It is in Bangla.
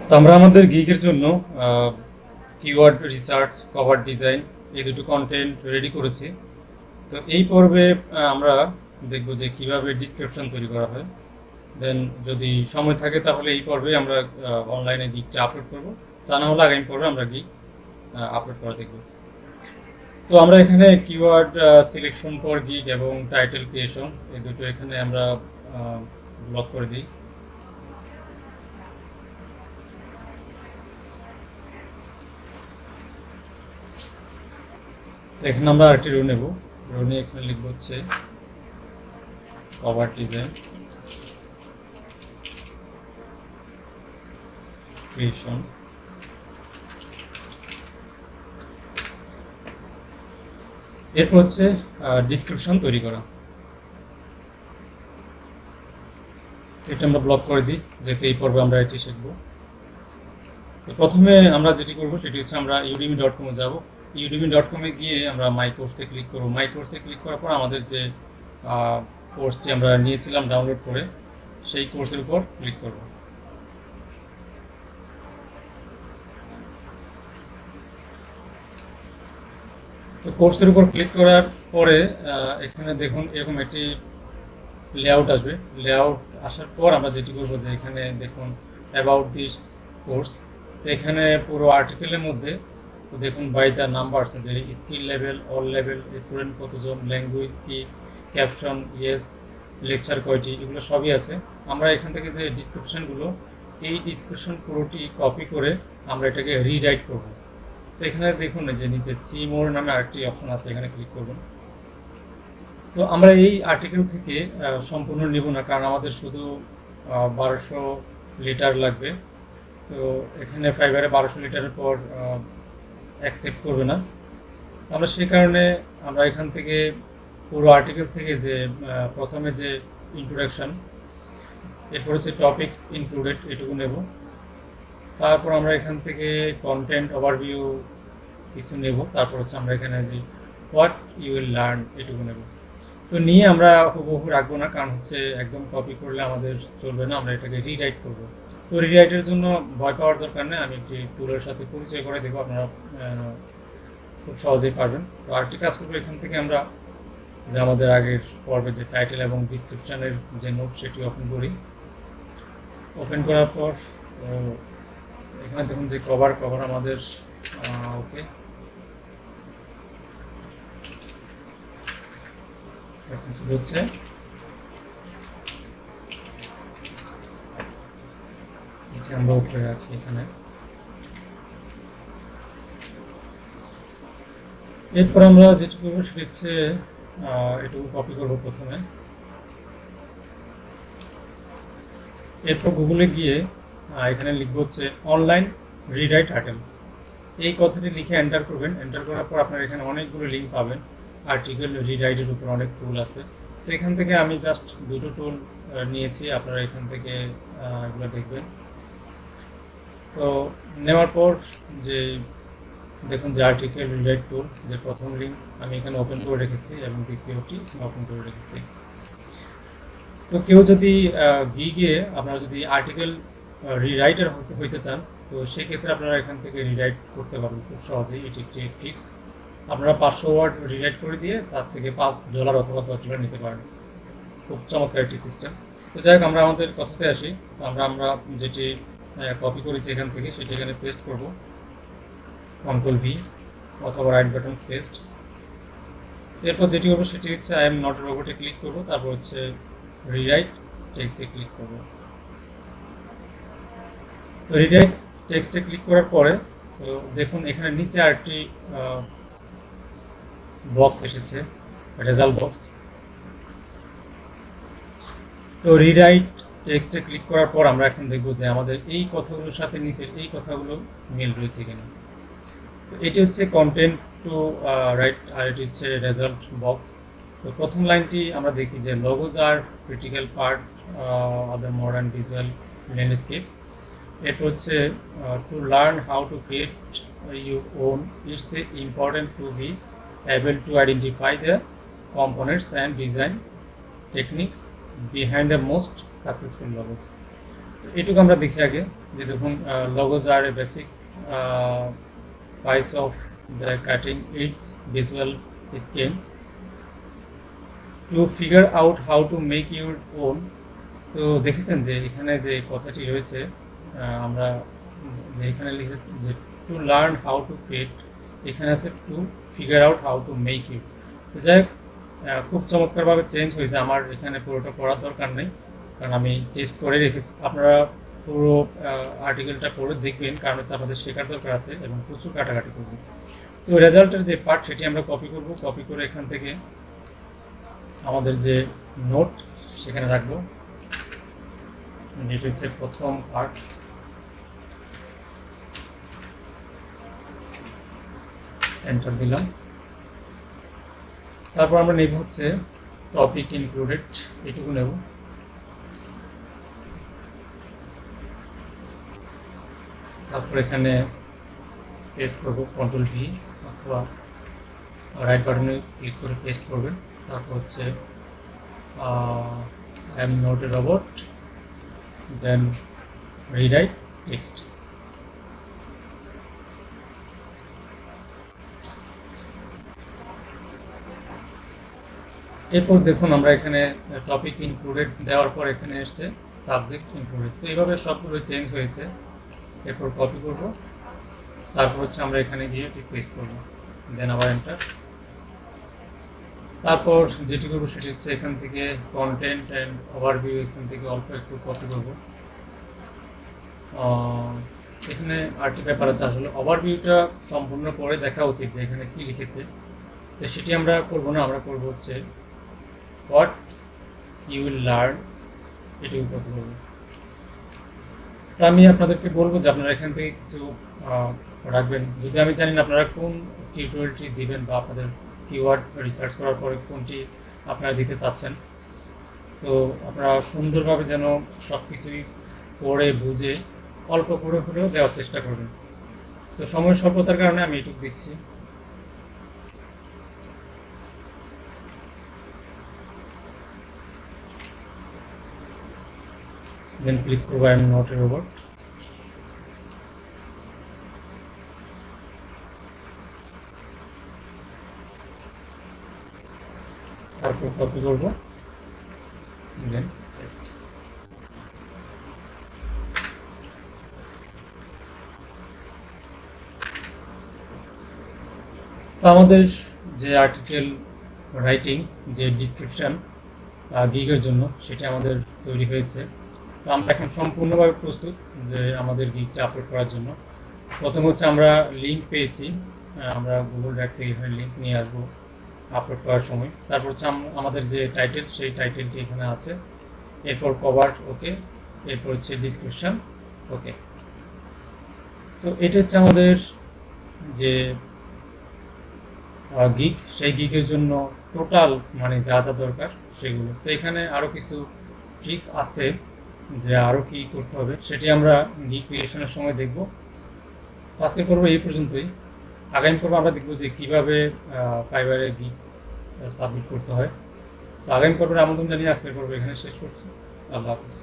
তো আমরা আমাদের গিগের জন্য কিওয়ার্ড রিসার্চ, কভার ডিজাইন এই দুটো কন্টেন্ট রেডি করেছি। তো এই পর্বে আমরা দেখব যে কিভাবে ডিসক্রিপশন তৈরি করা হয়। দেন যদি সময় থাকে তাহলে এই পর্বে আমরা অনলাইনে গিগটা আপলোড করব, তা না হলে আগামী পর্বে আমরা গিগ আপলোড করা দেখব। তো আমরা এখানে কিওয়ার্ড সিলেকশন ফর গিগ এবং টাইটেল ক্রিয়েশন এই দুটো এখানে আমরা ব্লক করে দিই। তো এখানে আমরা আরেকটি রো নেব, রো নিয়ে এখানে লিখব হচ্ছে কভার ডিজাইন ক্রিয়েশন। এরপর হচ্ছে ডিসক্রিপশন তৈরি করা, এটা আমরা ব্লক করে দিই যেহেতু এই পর্বে আমরা এটি শিখব। তো প্রথমে আমরা যেটি করব সেটি হচ্ছে আমরা udemy.com যাব। udemy.com-এ গিয়ে আমরা মাই কোর্সে ক্লিক করব। মাই কোর্সে ক্লিক করার পর আমাদের যে কোর্সটি আমরা নিয়েছিলাম ডাউনলোড করে সেই কোর্সের উপর ক্লিক করব। তো কোর্সের উপর ক্লিক করার পরে এখানে দেখুন এরকম একটি লেআউট আসবে। লেআউট আসার পর আমরা যেটি করব যে এখানে দেখুন অ্যাবাউট দিস কোর্স। তো এখানে পুরো আর্টিকেলের মধ্যে তো দেখুন বাই দ্য নাম্বারস, যে skill level, all level, student কতজন, ল্যাঙ্গুয়েজ কি, ক্যাপশন ইয়েস, লেকচার কয়টি, এগুলো সবই আছে। আমরা এখান থেকে যে ডিসক্রিপশনগুলো, এই ডিসক্রিপশন পুরোটি কপি করে আমরা এটাকে রিরাইট করব। তো এখানে দেখুন যে নিচে সি মোর নামে আরেকটি অপশন আছে, এখানে ক্লিক করবেন। তো আমরা এই আর্টিকেল থেকে সম্পূর্ণ নেব না, কারণ আমাদের শুধু 1200 লিটার লাগবে। তো এখানে ফাইবারে 1200 লিটারের পর অ্যাকসেপ্ট করবে না। আমরা সেই কারণে আমরা এখান থেকে পুরো আর্টিকেল থেকে যে প্রথমে যে ইন্ট্রোডাকশন, এরপর হচ্ছে টপিকস ইনক্লুডেড, এটুকু নেব। তারপর আমরা এখান থেকে কন্টেন্ট ওভারভিউ কিছু নেব। তারপর হচ্ছে আমরা এখানে যে হোয়াট ইউ উইল লার্ন, এটুকু নেব। তো নিয়ে আমরা হুবহু রাখবো না, কারণ হচ্ছে একদম কপি করলে আমাদের চলবে না, আমরা এটাকে রিরাইট করব। তো রিরাইটের জন্য ভয় পাওয়ার দরকার নেই, আমি একটি টুলের সাথে পরিচয় করে দেবো, আপনারা খুব সহজেই পারবেন। তো আরেকটি কাজ করবো, এখান থেকে আমরা যে আমাদের আগের পর্বে যে টাইটেল এবং ডিসক্রিপশানের যে নোট সেটি ওপেন করি। ওপেন করার পর তো এখানে দেখুন যে কভার আমাদের ওকে, এখন শুরু হচ্ছে। এটা আমরা উপরে রাখি এখানে। এরপর আমরা যেটা করবো সেটা হচ্ছে এটুকু কপি করবো প্রথমে। এরপর গুগলে গিয়ে এখানে লিখবো হচ্ছে অনলাইন রিরাইট আর্টিকেল, এই কথাটি লিখে এন্টার করবেন। এন্টার করার পর আপনারা এখানে অনেকগুলো লিঙ্ক পাবেন, আর্টিকেল রিরাইটের উপর অনেক টুল আছে। তো এখান থেকে আমি জাস্ট দুটো টুল নিয়েছি, আপনারা এখান থেকে এগুলো দেখবেন। তো নেওয়ার পর যে দেখুন যে আর্টিকেল রিরাইট টুল, যে প্রথম লিঙ্ক আমি এখানে ওপেন করে রেখেছি এবং দ্বিতীয়টি ওপেন করে রেখেছি। তো কেউ যদি গিগে আপনারা যদি আর্টিকেল রিরাইটার হইতে চান, তো সেক্ষেত্রে আপনারা এখান থেকে রিরাইট করতে পারবেন খুব সহজেই। এটি একটি টিপস, আপনারা 500 ওয়ার্ড রিরাইট করে দিয়ে তার থেকে $5 অথবা $10 নিতে পারেন। খুব চমৎকার একটি সিস্টেম। তো যাই হোক, আমরা আমাদের কথাতে আসি। তো আমরা যেটি কপি করেছি এখান থেকে সেটি এখানে পেস্ট করব, Ctrl+V অথবা রাইট বাটন পেস্ট। এরপর যেটি করবো সেটি হচ্ছে আই এম নট রোবটে ক্লিক করব, তারপর হচ্ছে রিরাইট টেক্সটে ক্লিক করব। তো রিরাইট টেক্সটে ক্লিক করার পরে তো দেখুন এখানে নিচে আরেকটি বক্স এসেছে, রেজাল্ট বক্স। তো রিরাইট টেক্সটে ক্লিক করার পর আমরা এখন দেখব যে আমাদের এই কথাগুলোর সাথে নিচের এই কথাগুলো মিল রয়েছে কিনা। তো এটি হচ্ছে কন্টেন্ট টু রাইট, আর এটি হচ্ছে রেজাল্ট বক্স। তো প্রথম লাইনটি আমরা দেখি যে logos are critical part of the modern visual landscape. এরপর হচ্ছে to learn how to create your own, it's important to be able to identify the components and design techniques behind the most successful logos. তো এটুকু আমরা দেখি আগে যে দেখুন logos are a basic piece of the cutting it's visual scheme to figure out how to make your own. তো দেখেছেন যে এখানে যে কথাটি রয়েছে আমরা যে এখানে লিখেছি যে to learn how to create, এখানে আছে to figure out how to make you. তো যাই হোক খুব চমৎকারভাবে চেঞ্জ হয়েছে, আমার এখানে পুরোটা পড়ার দরকার নেই কারণ আমি টেস্ট করে রেখেছি। আপনারা পুরো আর্টিকেলটা পড়ে দেখবেন কারণ হচ্ছে আমাদের শেখার দরকার আছে এবং প্রচুর কাটাকাটি করবো। তো রেজাল্টের যে পার্ট সেটি আমরা কপি করব, কপি করে এখান থেকে আমাদের যে নোট সেখানে রাখবো। এটি হচ্ছে প্রথম পার্ট, এন্টার দিলাম। তারপর আমরা নেব হচ্ছে টপিক ইনক্লুডেড, এটুকু নেব। তারপর এখানে পেস্ট করব, কন্ট্রোল ভি অথবা রাইট বাটনে ক্লিক করে পেস্ট করবেন। তারপর হচ্ছে I am not a robot, then rewrite text. এরপর দেখুন আমরা এখানে টপিক ইনক্লুডেড দেওয়ার পর এখানে এসছে সাবজেক্ট ইনক্লুডেড। তো এইভাবে সবগুলো চেঞ্জ হয়েছে। এরপর কপি করব, তারপর হচ্ছে আমরা এখানে গিয়ে এটি পেস্ট করব, দেন আবার এন্টার। তারপর যেটি করবো সেটি হচ্ছে এখান থেকে কন্টেন্ট অ্যান্ড ওভারভিউ, এখান থেকে অল্প একটু কপি করব। এখানে আরটি পেপার আছে, আসলে ওভারভিউটা সম্পূর্ণ পরে দেখা উচিত যে এখানে কি লিখেছে। তো সেটি আমরা করব না, আমরা করব হচ্ছে হোয়াট ইউ উইল লার্ন, এটুকু কপি করব। তা আমি আপনাদেরকে বলবো যে আপনারা এখান থেকে কিছু রাখবেন। যদি আমি জানি না আপনারা কোন টিউটোরিয়ালটি দিবেন বা আপনাদের কিওয়ার্ড রিসার্চ করার পরে কোনটি আপনারা দিতে চাচ্ছেন, তো আপনারা সুন্দরভাবে যেন সব কিছুই পড়ে বুঝে অল্প করে হলেও দেওয়ার চেষ্টা করবেন। তো সময় স্বল্পতার কারণে আমি এটুকু দিচ্ছি। দেন ক্লিক করবো I am not a robot. তারপর কপি করবো, দেন পেস্ট। তো আমাদের যে আর্টিকেল রাইটিং যে ডিসক্রিপশন গিগের জন্য সেটা আমাদের তৈরি হয়েছে। তো আমরা এখন সম্পূর্ণভাবে প্রস্তুত যে আমাদের গিগটা আপলোড করার জন্য। প্রথমে হচ্ছে আমরা লিঙ্ক পেয়েছি, আমরা গুগল ড্রাইভ থেকে এখানে লিঙ্ক নিয়ে আসবো আপলোড করার সময়। তারপর হচ্ছে আমাদের যে টাইটেল সেই টাইটেলটি এখানে আছে। এরপর কভার ওকে, এরপর হচ্ছে ডিসক্রিপশন ওকে। তো এটা হচ্ছে আমাদের যে গিগ, সেই গিগের জন্য টোটাল মানে যা যা দরকার সেগুলো। তো এখানে আরও কিছু ট্রিক্স আছে যে আরও কি করতে হবে সেটি আমরা গিগ ক্রিয়েশনের সময় দেখব। আজকের পর্ব এই পর্যন্তই। আগামী পর্ব আমরা দেখব যে কীভাবে ফাইবারে গিগ সাবমিট করতে হয়। তো আগামী পর্বের আমন্ত্রণ জানিয়ে আজকের পর্ব এখানে শেষ করছি। আল্লাহ হাফিজ।